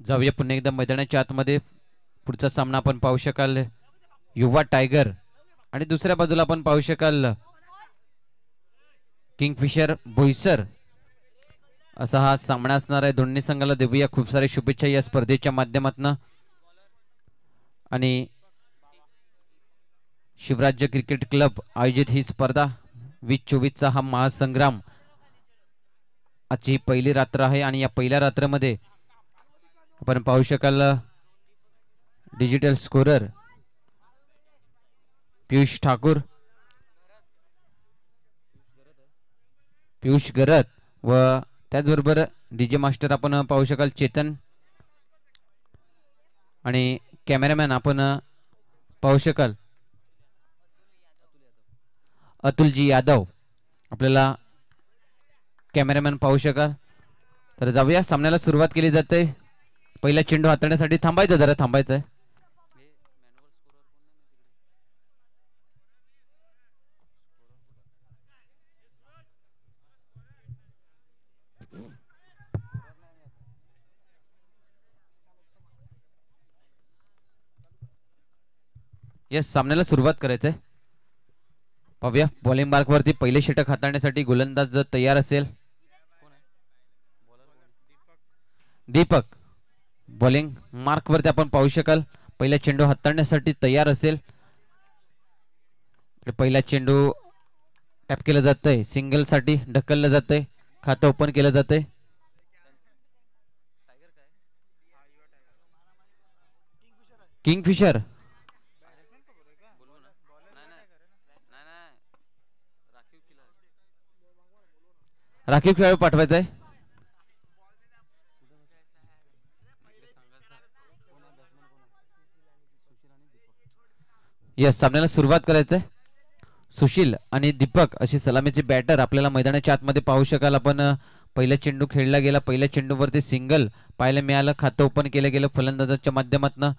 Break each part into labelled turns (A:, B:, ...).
A: जाऊया पुन्हा एकदा मैदानाच्या आतमध्ये. पुढचा सामना आपण पाहू शकाल युवा टायगर आणि दुसऱ्या बाजूला आपण पाहू शकाल किंगफिशर बोईसर असा हा सामना असणार आहे. दोन्ही संघाला देऊया खूप साऱ्या शुभेच्छा या स्पर्धेच्या माध्यमातून. आणि शिवराज्य क्रिकेट क्लब आयोजित ही स्पर्धा 2024चा हा महासंग्राम आजची पहिली रात्र आहे. आणि या पहिल्या रात्रमध्ये आपण पाहू शकाल डिजिटल स्कोरर पियुष ठाकूर, पियुष गरत व त्याचबरोबर डीजे मास्टर आपण पाहू शकाल चेतन आणि कॅमेरामॅन आपण पाहू शकाल अतुलजी यादव आपल्याला कॅमेरामॅन पाहू शकाल. तर जाऊया सामन्याला सुरुवात केली जाते. पहिला चेंडू हाताळण्यासाठी थांबायचं, जरा थांबायचं आहे. येस, सामन्याला सुरुवात करायचंय. पाहूया बॉलिंग मार्क वरती पहिले षटक हाताळण्यासाठी गोलंदाज जर तयार असेल दीपक. बॉलिंग मार्क वरती आपण पाहू शकाल पहिला चेंडू हाताळण्यासाठी तयार असेल. पहिला चेंडू टॅप केला जातंय, सिंगल साठी ढकललं जातंय, खातं ओपन केलं जातंय. किंगफिशर राखीव खेळाडू पाठवायचा आहे. यस, सामन्याला सुरुवात करायचंय. सुशील आणि दीपक अशी सलामीचे बॅटर आपल्याला मैदानाच्या आतमध्ये पाहू शकाल आपण. पहिला चेंडू खेळला गेला, पहिल्या चेंडूवरती सिंगल पाहायला मिळालं, खातं ओपन केलं गेलं फलंदाजाच्या माध्यमातून.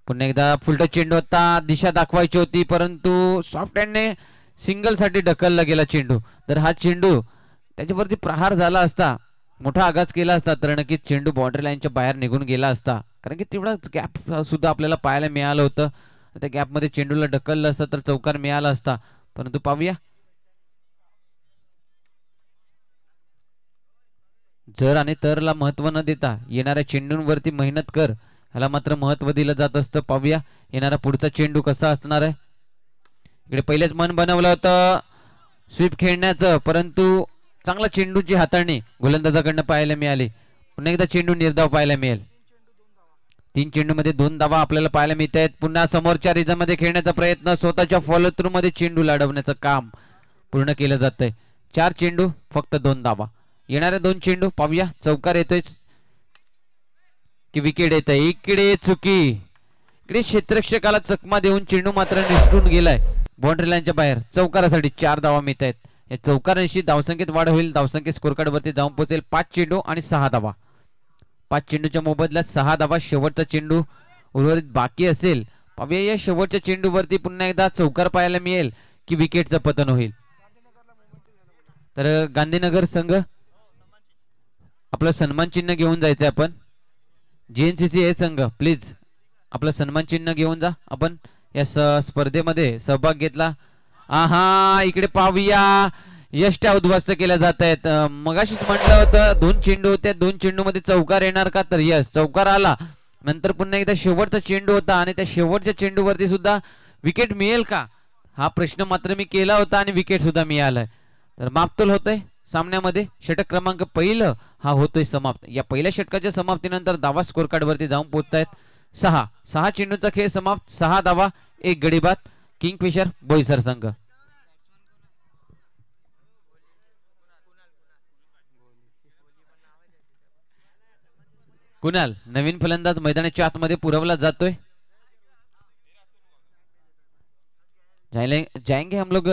A: पुन्हा एकदा फुलटा चेंडू होता, दिशा दाखवायची होती परंतु सॉफ्ट हँडने सिंगल साठी ढकलला गेला चेंडू. तर हा चेंडू त्याच्यावरती प्रहार झाला असता, मोठा आघात केला असता तर नक्कीच चेंडू बाउंड्री लाईनच्या बाहेर निघून गेला असता. कारण की तेवढाच गॅप सुद्धा आपल्याला पाहायला मिळालं होतं. त्या गॅपमध्ये चेंडूला ढकललं असतं तर चौकार मिळाला असता. परंतु पाहूया जर आणि तरला महत्व न देता येणाऱ्या चेंडूंवरती मेहनत कर ह्याला मात्र महत्व दिलं जात असतं. पाहूया येणारा पुढचा चेंडू कसा असणार आहे. इकडे पहिलेच मन बनवलं होतं स्वीप खेळण्याचं परंतु चांगला चेंडूची हाताळणी गोलंदाजाकडनं पाहायला मिळाली. पुन्हा एकदा चेंडू निर्धाव पाहायला मिळेल. 3 चेंडूमध्ये 2 धावा आपल्याला पाहायला मिळत आहेत. पुन्हा समोरच्या रिझममध्ये खेळण्याचा प्रयत्न, स्वतःच्या फॉलो थ्रू मध्ये चेंडू लढवण्याचं काम पूर्ण केलं जात आहे. 4 चेंडू फक्त 2 धावा. येणाऱ्या 2 चेंडू पाहूया चौकार येतोय की विकेट येत आहे. इकडे चुकी, इकडे क्षेत्ररक्षकाला चकमा देऊन चेंडू मात्र निसटून गेलाय बाउंड्री लाईनच्या बाहेर. चौकारासाठी 4 धावा मिळत आहेत. या चौकारांशी धावसंख्येत वाढ होईल, धावसंख्येत स्कोर कार्ड वरती जाऊन पोहोचेल. 5 चेंडू आणि 6 धावा. 5 चेंडूच्या मोबदल्यात 6 धावा. शेवटचा चेंडू उर्वरित बाकी असेल. पाहूया या शेवटच्या चेंडूवरती पुन्हा एकदा चौकार पाहायला मिळेल की विकेटचं पतन होईल. तर गांधीनगर संघ आपलं सन्मान चिन्ह घेऊन जायचंय आपण. जीएनसीसी हे संघ प्लीज आपलं सन्मान चिन्ह घेऊन जा. आपण या स्पर्धेमध्ये सहभाग घेतला. आहा, इकडे पाहूया यष्ट्या उद्ध्वस्त केल्या जात आहेत. मगाशीच म्हटलं होतं 2 चेंडू होते, 2 चेंडू मध्ये चौकार येणार का, तर यस चौकार आला. नंतर पुन्हा एकदा शेवटचा चेंडू होता आणि त्या शेवटच्या चेंडूवरती सुद्धा विकेट मिळेल का हा प्रश्न मात्र मी केला होता आणि विकेट सुद्धा मिळालाय. तर मापतोल होतोय सामन्यामध्ये. षटक क्रमांक पहिलं हा होतोय समाप्त. या पहिल्या षटकाच्या समाप्तीनंतर धावा स्कोर कार्ड वरती जाऊन पोहोचतायत 6 चेंडूचा खेळ समाप्त. 6 धावा 1 गडी बाद. किंगफिशर बोईसर संघ. कुणाल नवीन फलंदाज मैदानाच्या आतमध्ये पुरवला जातोय. जाएंगे हम लोग.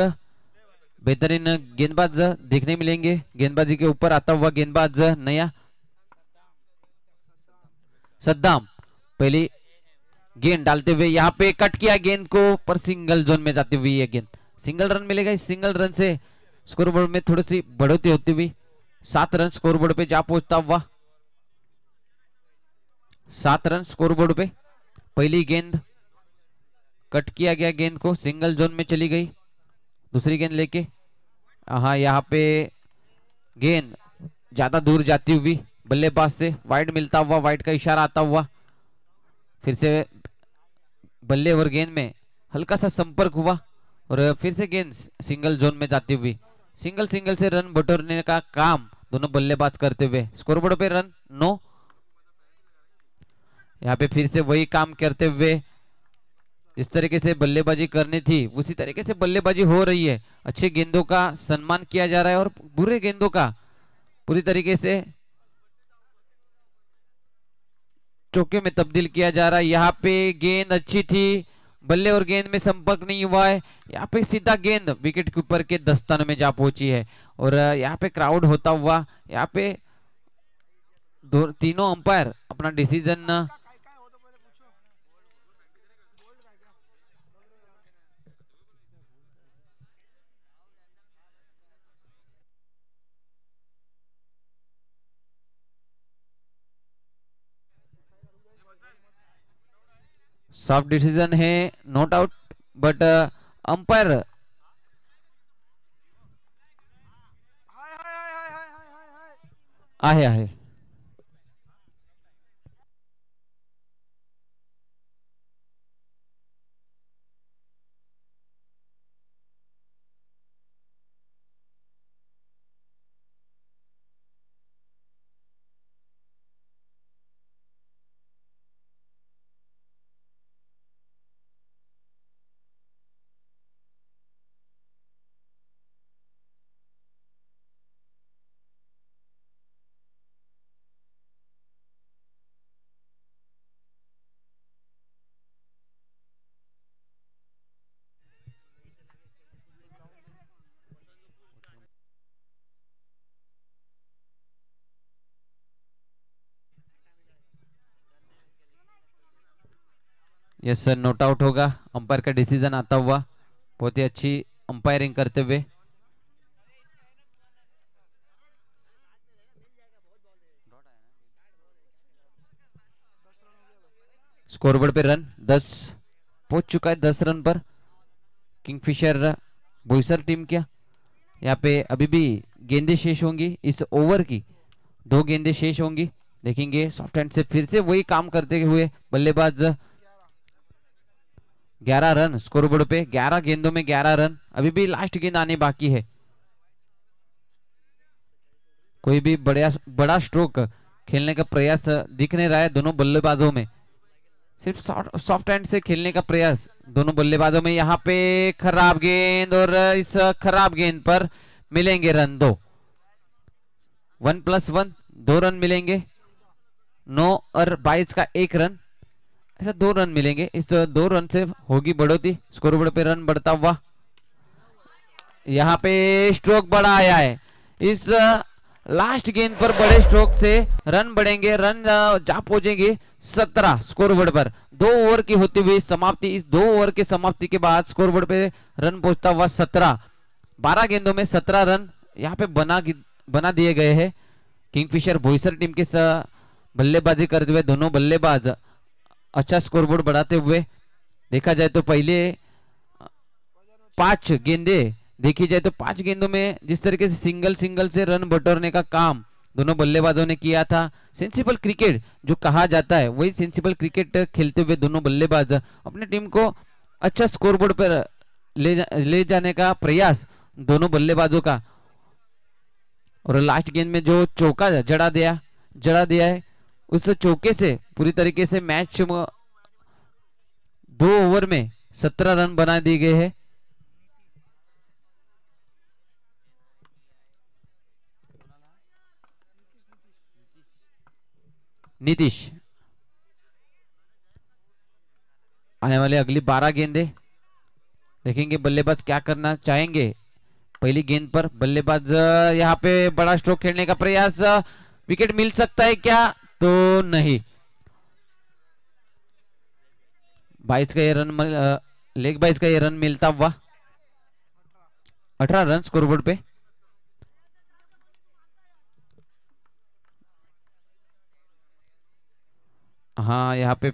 A: बेहतरीन गेंदबाज देखने मिलेंगे. गेंदबाजी के ऊपर आता हुआ गेंदबाज नया सद्दाम. पहली गेंद डालते हुए यहाँ पे कट किया गेंद को, पर सिंगल जोन में जाती हुई ये गेंद. सिंगल रन मिलेगा. इस सिंगल रन से स्कोरबोर्ड में थोड़ी सी बढ़ोतरी होती हुई 7 रन स्कोरबोर्ड पे जा पहुंचता हुआ 7 रन स्कोरबोर्ड पे। पहली गेंद कट किया गया, गेंद को सिंगल जोन में चली गई। दूसरी गेंद लेके, हाँ यहाँ पे गेंद ज्यादा दूर जाती हुई बल्लेबाज से वाइड मिलता हुआ, वाइड का इशारा आता हुआ। फिर से बल्ले और गेंद में हल्का सा संपर्क हुआ और फिर से गेंद सिंगल जोन में जाती हुई सिंगल सिंगल से रन बटोरने का काम दोनों बल्लेबाज करते हुए। स्कोरबोर्ड पे रन 9। यहाँ पे फिर से वही काम करते हुए जिस तरीके से बल्लेबाजी करनी थी उसी तरीके से बल्लेबाजी हो रही है। अच्छे गेंदों का सम्मान किया जा रहा है और बुरे गेंदों का पूरी तरीके से चौके में तब्दील किया जा रहा है। यहाँ पे गेंद अच्छी थी, बल्ले और गेंद में संपर्क नहीं हुआ है। यहाँ पे सीधा गेंद विकेट कीपर के दस्ताने में जा पहुंची है और यहाँ पे क्राउड होता हुआ यहाँ पे तीनों अंपायर अपना डिसीजन सॉफ्ट डिसीजन है, नॉट आउट, बट अंपायर आहे। यस सर, नोट आउट होगा अंपायर का डिसीजन आता हुआ। बहुत ही अच्छी अंपायरिंग करते हुए। स्कोरबोर्ड पे रन 10 पहुंच चुका है, 10 रन पर किंगफिशर बोईसर टीम क्या। यहाँ पे अभी भी गेंदें शेष होंगी इस ओवर की, 2 गेंदें शेष होंगी। देखेंगे सॉफ्ट हैंड से फिर से वही काम करते हुए बल्लेबाज। 11 रन स्कोरबोर्ड पे, 11 गेंदों में 11 रन। अभी भी लास्ट गेंद आने बाकी है। कोई भी बड़ा स्ट्रोक खेलने का प्रयास दिख नहीं रहा है दोनों बल्लेबाजों में, सिर्फ सॉफ्ट हैंड से खेलने का प्रयास दोनों बल्लेबाजों में। यहाँ पे खराब गेंद और इस खराब गेंद पर मिलेंगे रन 2। 1+1 2 रन मिलेंगे। 9 और 22 का 1 रन, ऐसा 2 रन मिलेंगे। इस 2 रन से होगी बढ़ोतरी, स्कोरबोर्ड पे रन बढ़ता हुआ। यहाँ पे स्ट्रोक बड़ा आया है, इस लास्ट गेंद पर बड़े स्ट्रोक से रन बढ़ेंगे। रन जा पहुंचेंगे 17 स्कोरबोर्ड पर। 2 ओवर की होती हुई समाप्ति, इस 2 ओवर की समाप्ति के बाद स्कोरबोर्ड पे रन पहुंचता हुआ 17। 12 गेंदों में 17 रन यहाँ पे बना दिए गए हैं। किंगफिशर बोईसर टीम के बल्लेबाजी करते हुए दोनों बल्लेबाज अच्छा स्कोरबोर्ड बढ़ाते हुए। देखा जाए तो पहले 5 गेंदे देखी जाए तो 5 गेंदों में जिस तरीके से सिंगल से रन बटोरने का काम दोनों बल्लेबाजों ने किया था, सेंसिबल क्रिकेट जो कहा जाता है वही सेंसिबल क्रिकेट खेलते हुए दोनों बल्लेबाज अपनी टीम को अच्छा स्कोरबोर्ड पर ले जाने का प्रयास दोनों बल्लेबाजों का। और लास्ट गेंद में जो चौका जड़ा दिया है, उस चौके से पूरी तरीके से मैच 2 ओवर में 17 रन बना दिए गए हैं। नीतीश आने वाले अगली 12 गेंदे देखेंगे बल्लेबाज क्या करना चाहेंगे। पहली गेंद पर बल्लेबाज यहाँ पे बड़ा स्ट्रोक खेलने का प्रयास, विकेट मिल सकता है क्या, तो नहीं। 22 का ये रन लेग 22 का ये रन मिलता हुआ। 18 रन स्कोरबोर्ड पे। हाँ, यहाँ पे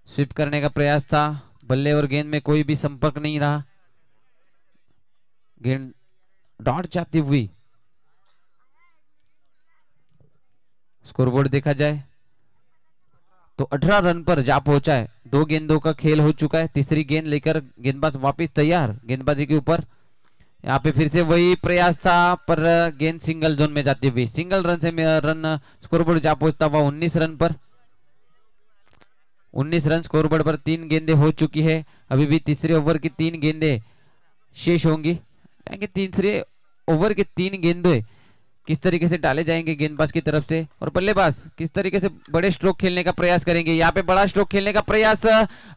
A: स्विप करने का प्रयास था, बल्ले और गेंद में कोई भी संपर्क नहीं रहा, गेंद डॉट जाती हुई। स्कोरबोर्ड देखा जाए तो 18 रन पर जा पहुंचा है। 2 गेंदों का खेल हो चुका है, तीसरी गेंद लेकर गेंदबाज वापस तैयार गेंदबाजी के ऊपर। यहाँ पे फिर से वही प्रयास था पर गेंद सिंगल जोन में जाती हुई, सिंगल रन से रन स्कोरबोर्ड जा पहुंचता हुआ 19 रन पर। 19 रन स्कोरबोर्ड पर 3 गेंदें हो चुकी है, अभी भी तीसरे ओवर की 3 गेंदें शेष होंगी। तीसरे ओवर के 3 गेंदें किस तरीके से डाले जाएंगे गेंदबाज की तरफ से, और बल्लेबाज किस तरीके से बड़े स्ट्रोक खेलने का प्रयास करेंगे। यहाँ पे बड़ा स्ट्रोक खेलने का प्रयास,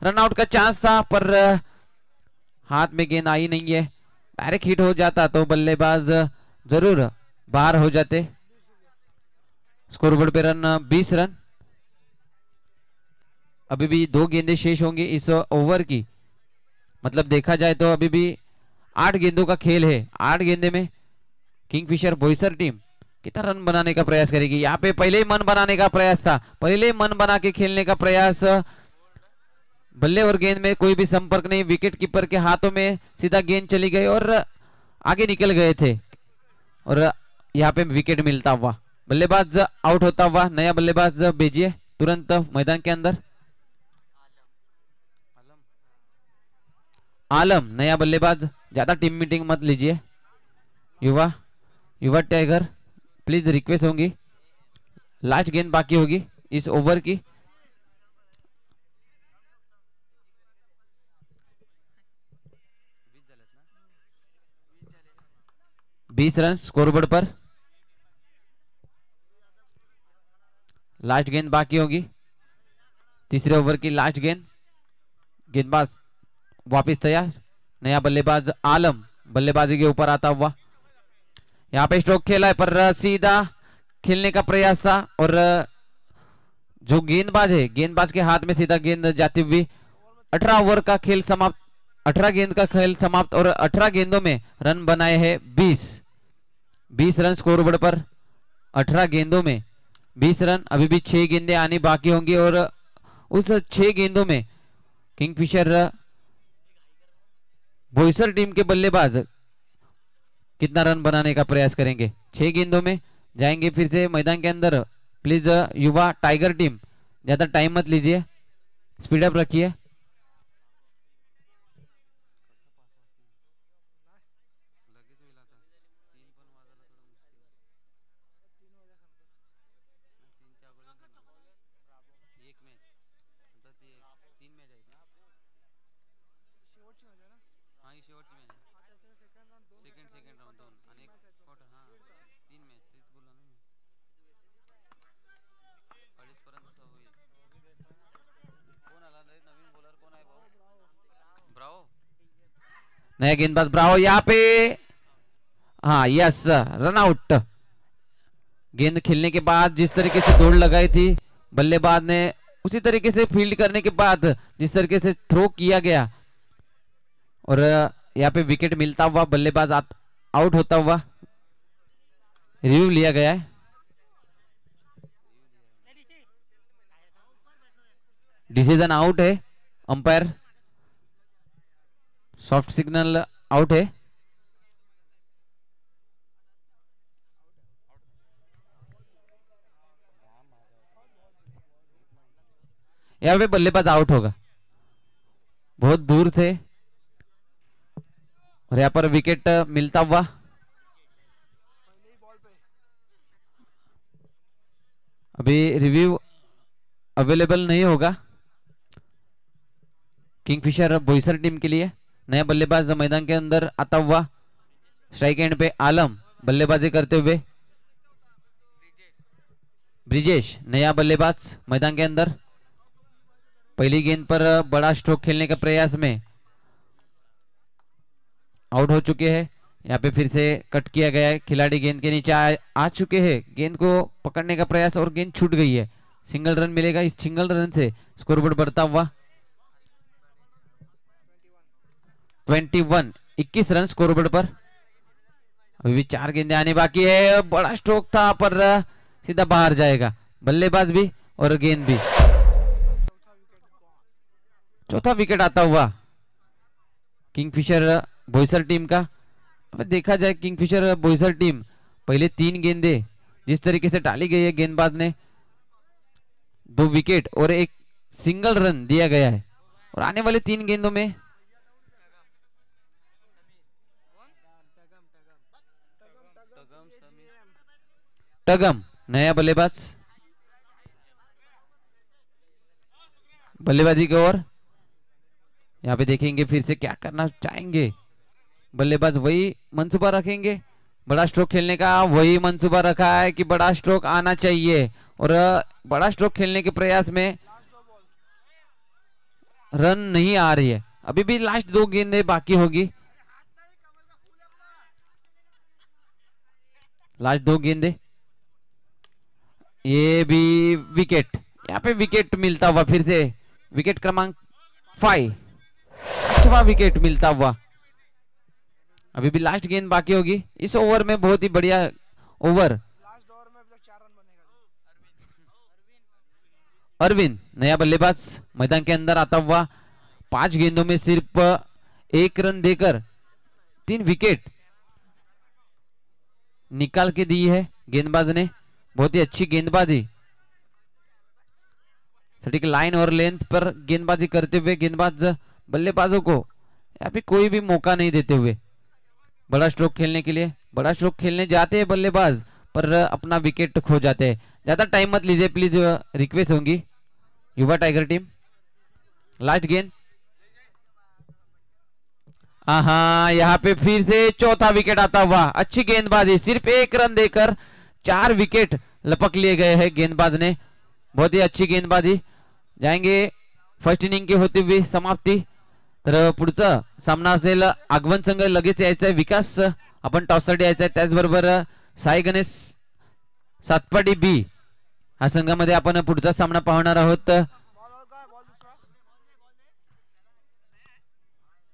A: रन आउट का चांस था पर हाथ में गेंद आई नहीं है, डायरेक्ट हिट हो जाता तो बल्लेबाज जरूर बाहर हो जाते। स्कोरबोर्ड पे रन 20 रन, अभी भी 2 गेंदें शेष होंगी इस ओवर की, मतलब देखा जाए तो अभी भी 8 गेंदों का खेल है। 8 गेंदे में किंगफिशर बोईसर टीम कितना रन बनाने का प्रयास करेगी। यहाँ पे पहले ही मन बनाने का प्रयास था, पहले ही मन बना के खेलने का प्रयास, बल्ले और गेंद में कोई भी संपर्क नहीं, विकेट कीपर के हाथों में सीधा गेंद चली गई और आगे निकल गए थे, और यहाँ पे विकेट मिलता हुआ, बल्लेबाज आउट होता हुआ। नया बल्लेबाज भेजिए तुरंत मैदान के अंदर। आलम नया बल्लेबाज, ज्यादा टीम मीटिंग मत लीजिए। युवा टाइगर प्लीज रिक्वेस्ट होंगी, लास्ट गेंद बाकी होगी इस ओवर की। बीस रन स्कोरबोर्ड पर, लास्ट गेंद बाकी होगी, तीसरे ओवर की लास्ट गेंद। गेंदबाज वापस तैयार, नया बल्लेबाज आलम बल्लेबाजी के ऊपर आता हुआ। यहाँ पे स्ट्रोक खेला है पर सीधा खेलने का प्रयास था, और जो गेंदबाज है गेंदबाज के हाथ में सीधा गेंद जाती हुई। 18 ओवर का खेल समाप्त, 18 गेंद का खेल समाप्त, और 18 गेंदों में रन बनाए हैं 20 रन स्कोरबोर्ड पर। 18 गेंदों में 20 रन, अभी भी 6 गेंदें आनी बाकी होंगी, और उस 6 गेंदों में किंगफिशर बोईसर टीम के बल्लेबाज कितना रन बनाने का प्रयास करेंगे। 6 गेंदों में जाएंगे फिर से मैदान के अंदर। प्लीज युवा टाइगर टीम ज्यादा टाइम मत लीजिए, स्पीड अप रखिए। नया गेंदबाज ब्रावो, यहाँ पे हाँ यस रन आउट। गेंद खेलने के बाद जिस तरीके से दौड़ लगाई थी बल्लेबाज ने, उसी तरीके से फील्ड करने के बाद जिस तरीके से थ्रो किया गया, और यहाँ पे विकेट मिलता हुआ, बल्लेबाज आउट होता हुआ, रिव्यू लिया गया है। डिसीजन आउट है, अंपायर सॉफ्ट सिग्नल आउट है। यहाँ पे बल्लेबाज आउट होगा, बहुत दूर थे, और यहाँ पर विकेट मिलता हुआ। अभी रिव्यू अवेलेबल नहीं होगा किंगफिशर बोईसर टीम के लिए। नया बल्लेबाज मैदान के अंदर आता हुआ, स्ट्राइक एंड पे आलम बल्लेबाजी करते हुए। ब्रिजेश नया बल्लेबाज मैदान के अंदर, पहली गेंद पर बड़ा स्ट्रोक खेलने का प्रयास में आउट हो चुके हैं। यहाँ पे फिर से कट किया गया है, खिलाड़ी गेंद के नीचे आ चुके हैं, गेंद को पकड़ने का प्रयास और गेंद छूट गई है। सिंगल रन मिलेगा, इस सिंगल रन से स्कोरबोर्ड बढ़ता हुआ 21 रन स्कोरबोर्ड पर। अभी भी 4 गेंदें आने बाकी है, बड़ा स्ट्रोक था पर सीधा बाहर जाएगा, बल्लेबाज भी और गेंद भी। चौथा विकेट आता हुआ किंगफिशर बोईसर टीम का। अब देखा जाए किंगफिशर बोईसर टीम पहले 3 गेंदे जिस तरीके से डाली गई है गेंदबाज ने 2 विकेट और एक सिंगल रन दिया गया है और आने वाले 3 गेंदों में टगम नया बल्लेबाज बल्लेबाजी की ओर। यहाँ पे देखेंगे फिर से क्या करना चाहेंगे बल्लेबाज। वही मंसूबा रखेंगे बड़ा स्ट्रोक खेलने का, वही मंसूबा रखा है कि बड़ा स्ट्रोक आना चाहिए और बड़ा स्ट्रोक खेलने के प्रयास में रन नहीं आ रही है। अभी भी लास्ट 2 गेंदें बाकी होगी, लास्ट 2 गेंदें। ये भी विकेट, यहाँ पे विकेट मिलता हुआ फिर से विकेट क्रमांक 5, 8वां विकेट मिलता हुआ। अभी भी लास्ट गेंद बाकी होगी इस ओवर में। बहुत ही बढ़िया ओवर। अरविंद नया बल्लेबाज मैदान के अंदर आता हुआ 5 गेंदों में सिर्फ 1 रन देकर 3 विकेट निकाल के दी है गेंदबाज ने। बहुत ही अच्छी गेंदबाजी, सटीक लाइन और लेंथ पर गेंदबाजी करते हुए गेंदबाज बल्लेबाजों को यहाँ पे कोई भी मौका नहीं देते हुए बड़ा स्ट्रोक खेलने के लिए। बड़ा स्ट्रोक खेलने जाते हैं बल्लेबाज पर अपना विकेट खो जाते हैं। ज्यादा टाइम मत लीजिए प्लीज, रिक्वेस्ट होंगी युवा टाइगर टीम। लास्ट गेंद, हाँ यहाँ पे फिर से चौथा विकेट आता हुआ। अच्छी गेंदबाजी, सिर्फ 1 रन देकर 4 विकेट लपक लिए गए हैं गेंदबाज ने। बहुत ही अच्छी गेंदबाजी। जाएंगे फर्स्ट इनिंग की होती हुई समाप्ती। तर पुढचा सामना असेल आगवण संघ लगेच यायचा आहे, विकास आपण टॉससाठी यायचा आहे, त्याचबरोबर साई गणेश सातपाडी बी हा संघामध्ये आपण पुढचा सामना पाहणार आहोत।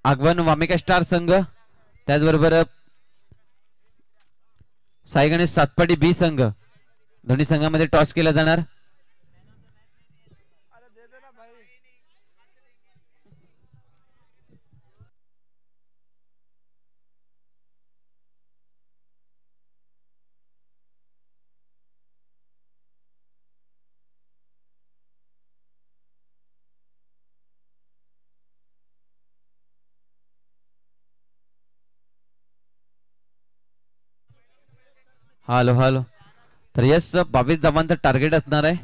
A: आगवण वामिका स्टार संघ त्याचबरोबर साई गणेश सातपाडी बी संघ, दोन्ही संघामध्ये टॉस केला जाणार। हॅलो हॅलो, तर यस 22 धावांचं टार्गेट असणार आहे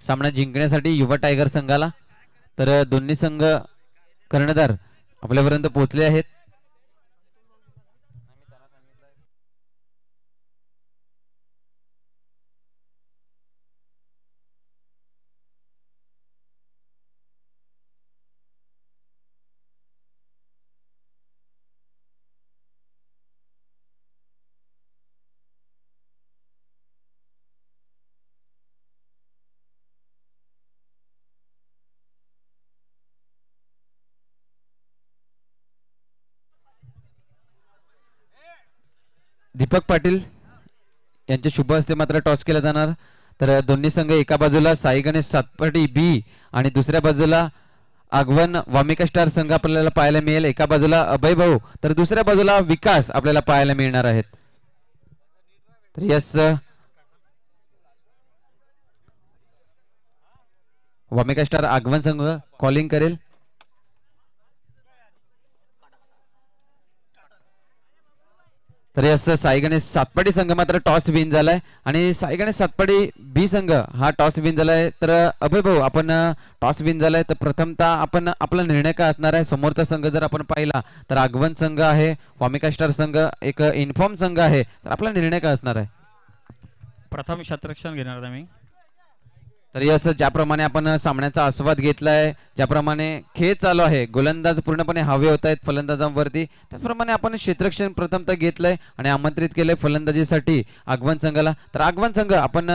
A: सामना जिंकण्यासाठी युवा टायगर संघाला। तर दोन्ही संघ कर्णधार आपल्यापर्यंत पोहोचले आहेत। दीपक पाटील यांच्या शुभ हस्ते मात्र टॉस केला जाणार। तर दोन्ही संघ एका बाजूला साई गणेश सातपाटी बी आणि दुसऱ्या बाजूला आगवण वामिका स्टार संघ आपल्याला पाहायला मिळेल। एका बाजूला अभय भाऊ तर दुसऱ्या बाजूला विकास आपल्याला पाहायला मिळणार आहेत। तर यस वामिका स्टार आगवण संघ कॉलिंग करेल। तर यस साई गणेश सातपाडी संघ मात्र टॉस विन झालाय आणि साई गणेश सातपाडी बी संघ हा टॉस विन झालाय। तर अभय भाऊ आपण टॉस विन झालाय तर प्रथमतः आपण आपला निर्णय काय असणार आहे? समोरचा संघ जर आपण पाहिला तर आगवण संघ आहे, वामिका स्टार संघ एक इन्फॉर्म संघ आहे, तर आपला निर्णय काय असणार आहे?
B: प्रथम शतरक्षण घेणार आम्ही।
A: तर यस ज्याप्रमाणे आपण सामन्याचा आस्वाद घेतलाय, ज्याप्रमाणे खेळ चालू आहे, गोलंदाज पूर्णपणे हवे होत आहेत फलंदाजांवरती, त्याचप्रमाणे आपण क्षेत्ररक्षण प्रथमतः घेतलंय आणि आमंत्रित केलंय फलंदाजीसाठी आगवण संघाला। तर आगवण संघ आपण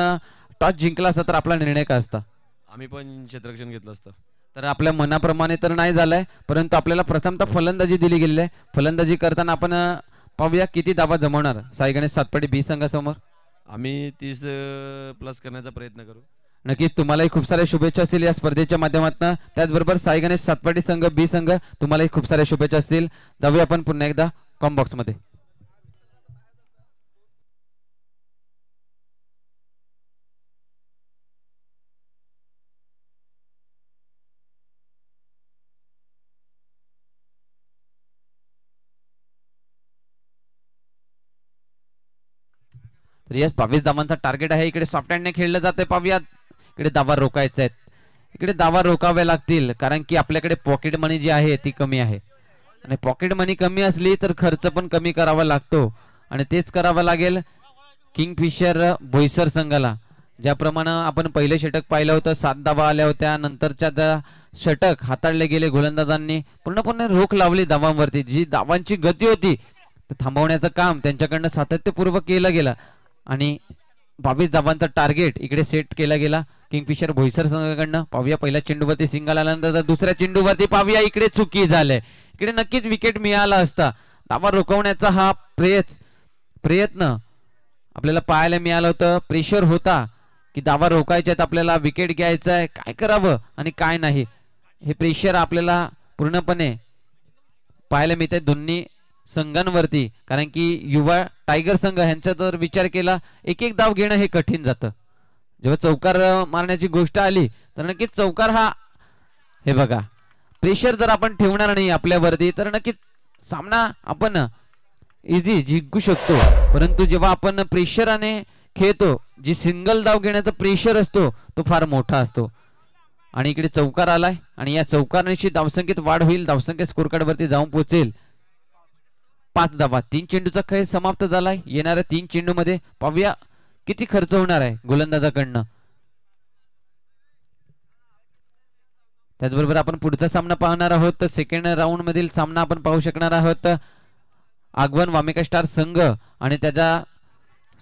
A: टॉस जिंकला असता तर आपला निर्णय काय असता?
C: आम्ही पण क्षेत्ररक्षण घेतलं असतं।
A: तर आपल्या मनाप्रमाणे तर नाही झालंय, परंतु आपल्याला प्रथमतः फलंदाजी दिली गेली आहे। फलंदाजी करताना आपण पाहूया किती धावा जमवणार साई गणेश सातपाडी बी संघासमोर।
C: आम्ही 30 प्लस करण्याचा प्रयत्न करू।
A: नक्कीच तुम्हालाही खूप साऱ्या शुभेच्छा असतील या स्पर्धेच्या माध्यमातून. त्याचबरोबर साई गणेश सातपाटी संघ बी संघ तुम्हालाही खूप साऱ्या शुभेच्छा असतील. जाऊया आपण पुन्हा एकदा कॉम्बॉक्स मध्ये. तर यस 22 धावांचा टार्गेट आहे. इकडे सॉफ्ट हँडने खेळलं जातंय. पाहूया इकडे धावा रोखायचा आहेत. इकडे धावा रोखाव्या लागतील कारण की आपल्याकडे पॉकेट मनी जी आहे ती कमी आहे आणि पॉकेट मनी कमी असली तर खर्च पण कमी करावा लागतो आणि तेच करावं लागेल किंगफिशर बोईसर संघाला. ज्याप्रमाणे आपण पहिले षटक पाहिलं होतं 7 धावा आल्या होत्या. नंतरच्या षटक हाताळले गेले गोलंदाजांनी पूर्णपणे रोख लावली धावांवरती. जी धावांची गती होती थांबवण्याचं काम त्यांच्याकडनं सातत्यपूर्वक केलं गेलं आणि 22 धावांचा टार्गेट इकडे सेट केला गेला किंगफिशर बोईसर संघाकडनं. पाहूया पहिल्या चेंडूवरती सिंगल आल्यानंतर दुसऱ्या चेंडूवरती पाहूया इकडे चुकी झाले. इकडे नक्कीच विकेट मिळाला असता. धावा रोखवण्याचा हा प्रयत्न आपल्याला पाहायला मिळालं होतं. प्रेशर होता की धावा रोखायच्यात आपल्याला, विकेट घ्यायचा आहे, काय करावं आणि काय नाही हे प्रेशर आपल्याला पूर्णपणे पाहायला मिळते दोन्ही संघांवरती. कारण की युवा टायगर संघ ह्यांचा जर विचार केला एक एक धाव घेणं हे कठीण जातं. जेव्हा चौकार मारण्याची गोष्ट आली तर नक्कीच चौकार हा हे बघा प्रेशर जर आपण ठेवणार नाही आपल्यावरती तर नक्कीच सामना आपण इझी जिंकू शकतो. परंतु जेव्हा आपण प्रेशराने खेळतो जी सिंगल धाव घेण्याचा प्रेशर असतो तो फार मोठा असतो. आणि इकडे चौकार आलाय आणि या चौकारण्याची धावसंख्येत वाढ होईल. धावसंख्या स्कोर कार्ड वरती जाऊन पोहोचेल 5 धावा. 3 चेंडूचा खेळ समाप्त झालाय. येणाऱ्या 3 चेंडू मध्ये पाहूया किती खर्च होणार आहे गोलंदाजाकडनं. त्याचबरोबर आपण पुढचा सामना पाहणार आहोत. तर सेकंड राऊंड मधील सामना आपण पाहू शकणार आहोत. आगवन वामेका स्टार संघ आणि त्याच्या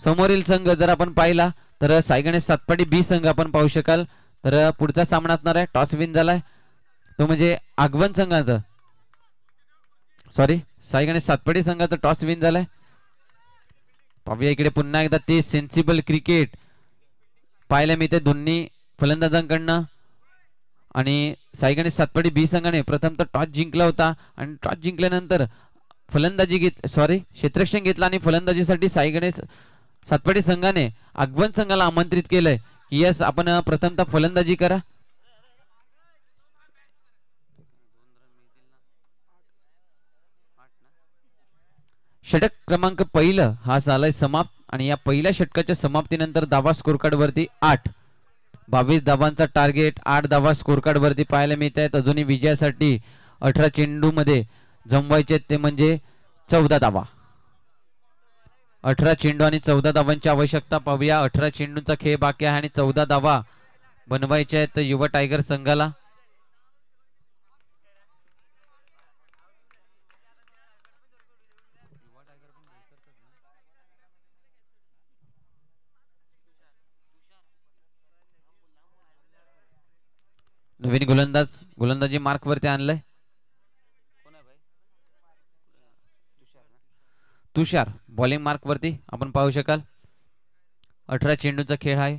A: समोरील संघ जर आपण पाहिला तर साई गणेश सातपाटी बी संघ आपण पाहू शकाल. तर पुढचा सामना असणार आहे टॉस विन झालाय तो म्हणजे आगवन संघाचा, सॉरी साई गणेश सातपाटी संघाचा टॉस विन झालाय. पाहूया इकडे पुन्हा एकदा ते सेन्सिबल क्रिकेट पाहायला मिळते दोन्ही फलंदाजांकडनं. आणि साई गणेश सातपाटी बी संघाने प्रथमतः टॉस जिंकला होता आणि टॉस जिंकल्यानंतर क्षेत्ररक्षण घेतला आणि फलंदाजीसाठी साई गणेश सातपाटी संघाने आगवन संघाला आमंत्रित केलंय की यस आपण प्रथमतः फलंदाजी करा. षटक क्रमांक पहिलं हा झालाय समाप्त आणि या पहिल्या षटकाच्या समाप्तीनंतर धावा स्कोर कार्ड वरती 8. 22 धावांचा टार्गेट, 8 धावा स्कोर कार्ड वरती पाहायला मिळत आहेत. अजूनही विजयासाठी 18 चेंडू मध्ये जमवायचे ते म्हणजे 14 धावा. 18 चेंडू आणि 14 धावांची आवश्यकता. पाहूया 18 चेंडूंचा खेळ बाकी आहे आणि 14 धावा बनवायच्या आहेत युवा टायगर संघाला. नवीन गोलंदाजी मार्क वरती आणलंय तुषार. बॉलिंग मार्क वरती आपण पाहू शकाल. 18 चेंडूचा खेळ आहे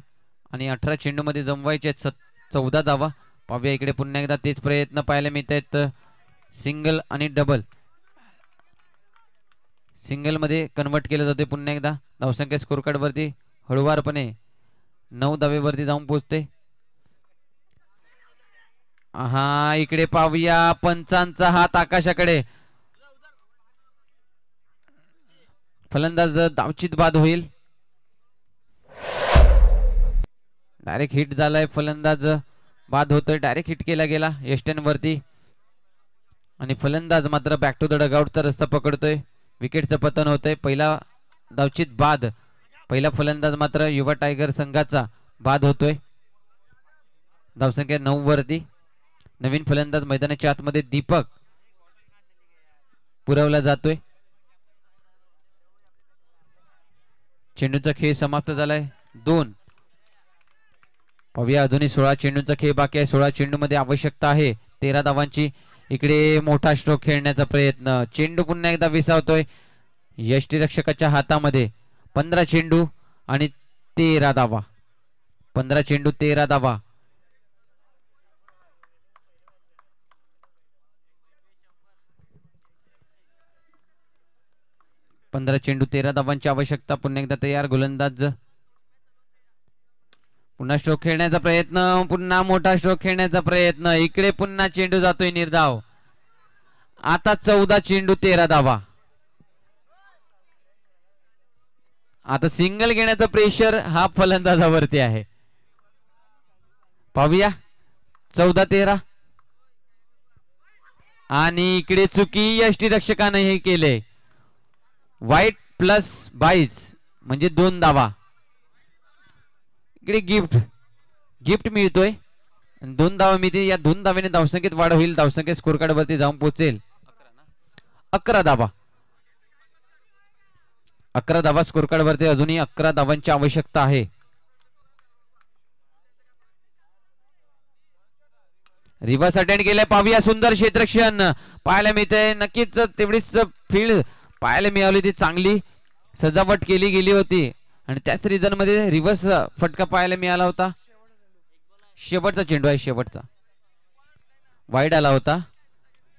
A: आणि 18 चेंडू मध्ये जमवायचे 14 धावा. पाहूया इकडे पुन्हा एकदा तेच प्रयत्न पाहायला मिळत आहेत. सिंगल आणि डबल, सिंगल मध्ये कन्वर्ट केलं जाते. पुन्हा एकदा धावसंख्या स्कोर कार्ड वरती हळूवारपणे 9 धावेवरती जाऊन पोहोचते. हा इकडे पाहूया पंचांचा हात आकाशाकडे. फलंदाज धावचित बाद होईल. डायरेक्ट हिट झालाय. फलंदाज बाद होतोय. डायरेक्ट हिट केला गेला एस्टन वरती आणि फलंदाज मात्र बॅक टू द डगआउटचा रस्ता पकडतोय. विकेटचं पतन होतंय. पहिला धावचित बाद. पहिला फलंदाज मात्र युवा टायगर संघाचा बाद होतोय. धावसंख्या 9 वरती. नवीन फलंदाज मैदानाच्या आतमध्ये दीपक पुरवला जातोय. चेंडूचा खेळ समाप्त झालाय 2. पाहूया अजूनही 16 चेंडूंचा खेळ बाकी आहे. 16 चेंडू मध्ये आवश्यकता आहे 13 धावांची. इकडे मोठा स्ट्रोक खेळण्याचा प्रयत्न. चेंडू पुन्हा एकदा विसावतोय यष्टीरक्षकाच्या हातामध्ये. 15 चेंडू आणि 13 धावा. 15 चेंडू 13 धावा. पंधरा चेंडू 13 धावांची आवश्यकता. पुन्हा एकदा तयार गोलंदाज. पुन्हा स्ट्रोक खेळण्याचा प्रयत्न, पुन्हा मोठा स्ट्रोक खेळण्याचा प्रयत्न. इकडे पुन्हा चेंडू जातोय निर्धाव. आता 14 चेंडू 13 धावा. आता सिंगल घेण्याचा प्रेशर हा फलंदाजावरती आहे. पाहूया 14-13 आणि इकडे चुकी यष्टीरक्षकाने हे केले. वाईट प्लस 22 म्हणजे 2 धावा. इकडे गिफ्ट मिळतोय. 2 धावा मिळते. या 2 धाव्याने धावसंख्येत वाढ होईल. धावसंख्या स्कोर कार्ड वरती जाऊन पोहोचेल 11 धावा. 11 धावा स्कोर कार्ड वरती. अजूनही 11 धावांची आवश्यकता आहे. रिव्हर्स अटेंड केलाय. पाहूया सुंदर क्षेत्ररक्षण पाहायला मिळतंय. नक्कीच तेवढीच फील्ड पाहायला मिळाली होती. चांगली सजावट केली गेली होती आणि त्याच रिझन मध्ये रिव्हर्स फटका पाहायला मिळाला होता. शेवटचा चेंडू आहे. शेवटचा वाईड आला होता.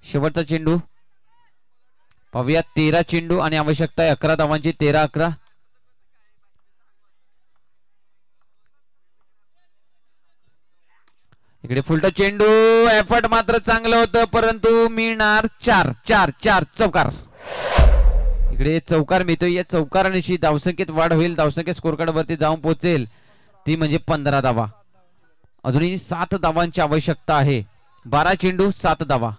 A: शेवटचा चेंडू पाहूया. 13 चेंडू आणि आवश्यकता आहे 11 धावांची. 13-11. इकडे फुलटा चेंडू. एफर्ट मात्र चांगलं होतं परंतु मिळणार 4 चौकार. इकडे चौकार मिळतोय. या चौकारानिशी धावसंख्येत वाढ होईल. धावसंख्या स्कोर कार्ड वरती जाऊन पोहोचेल ती म्हणजे 15 धावा. अजूनही 7 धावांची आवश्यकता आहे. 12 चेंडू 7 धावा.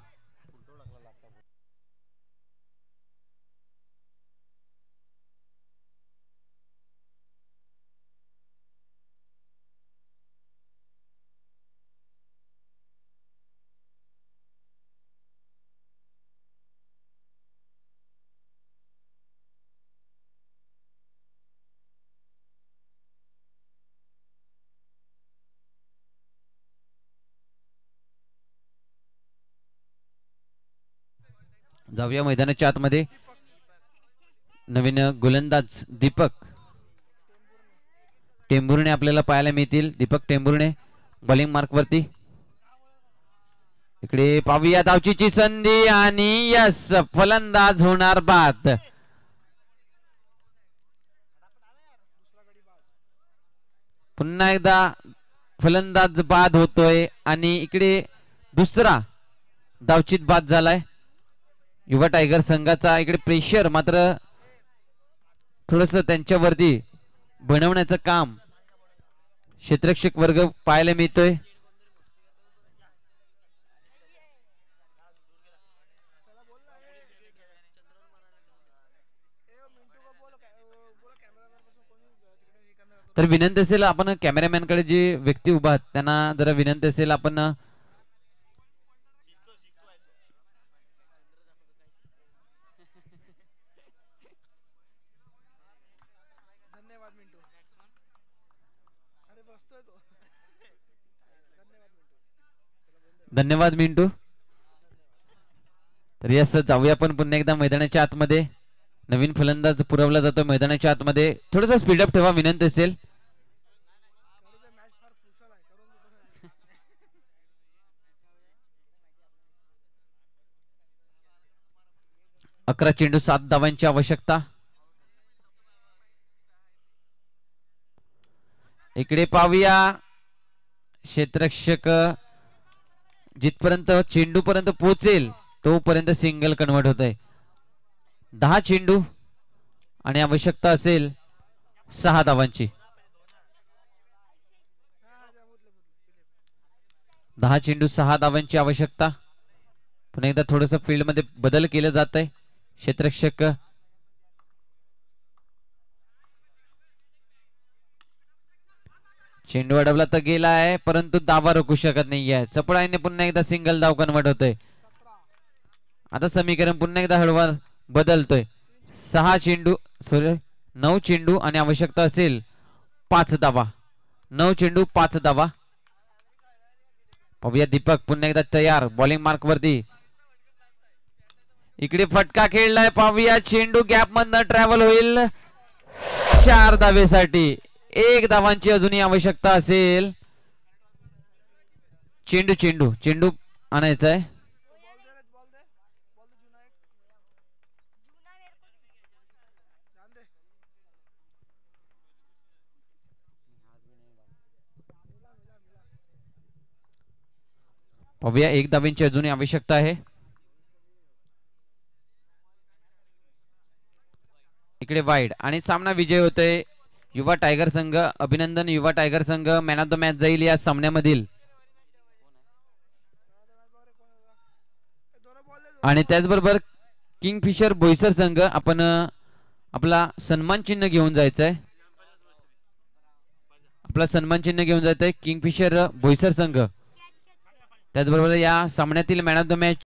A: जाऊया मैदानाच्या आतमध्ये. नवीन गोलंदाज दीपक टेंभुर्णे आपल्याला पाहायला मिळतील. दीपक टेंभुर्णे बॉलिंग मार्क वरती. इकडे पाहूया धावचीची संधी आणि यस फलंदाज होणार बाद. पुन्हा एकदा फलंदाज बाद होतोय आणि इकडे दुसरा धावचीत बाद झालाय युवा टायगर संघाचा. इकडे प्रेशर मात्र थोडस त्यांच्यावरती बनवण्याचं काम क्षेत्ररक्षक वर्ग पाहायला मिळतोय. तर विनंती असेल आपण कॅमेरामॅन कडे जे व्यक्ती उभा आहेत त्यांना जरा विनंती असेल आपण धन्यवाद मिंटू. तर यस जाऊया आपण पुन्हा एकदा मैदानाच्या आतमध्ये. नवीन फलंदाज पुरवला जातो मैदानाच्या आतमध्ये. थोडंसं स्पीडअप ठेवा विनंती असेल. अकरा चेंडू 7 धावांची आवश्यकता. इकडे पाहूया क्षेत्ररक्षक जिथपर्यंत चेंडू पर्यंत पोहोचेल तोपर्यंत सिंगल कन्वर्ट होत आहे. 10 चेंडू आणि आवश्यकता असेल 6 धावांची. 10 चेंडू 6 धावांची आवश्यकता. पुन्हा एकदा थोडस फील्ड मध्ये बदल केलं जात आहे. क्षेत्ररक्षक चेंडू अडवला तर गेला आहे परंतु दावा रोखू शकत नाहीये. चपळाईने पुन्हा एकदा सिंगल धाव कन्वर्ट होतोय. आता समीकरण पुन्हा एकदा हळूवार बदलतोय. 9 चेंडू आणि आवश्यकता असेल 5 धावा. 9 चेंडू 5 धावा. पाहूया दीपक पुन्हा एकदा तयार बॉलिंग मार्क वरती. इकडे फटका खेळलाय. पाहूया चेंडू गॅप मधनं ट्रॅव्हल होईल 4 धावेसाठी. 1 धावांची अजूनही आवश्यकता असेल. चेंडू चेंडू चेंडू आणायचा आहे. पाहूया 1 धावांची अजूनही आवश्यकता आहे. इकडे वाईड आणि सामना विजय होतोय युवा टायगर संघ. अभिनंदन युवा टायगर संघ मॅन ऑफ द मॅच जाईल या सामन्यामधील. आणि त्याचबरोबर किंगफिशर बोईसर संघ आपण आपला सन्मान चिन्ह घेऊन जायचंय. आपला सन्मान चिन्ह घेऊन जायचंय किंगफिशर बोईसर संघ. त्याचबरोबर या सामन्यातील मॅन ऑफ द मॅच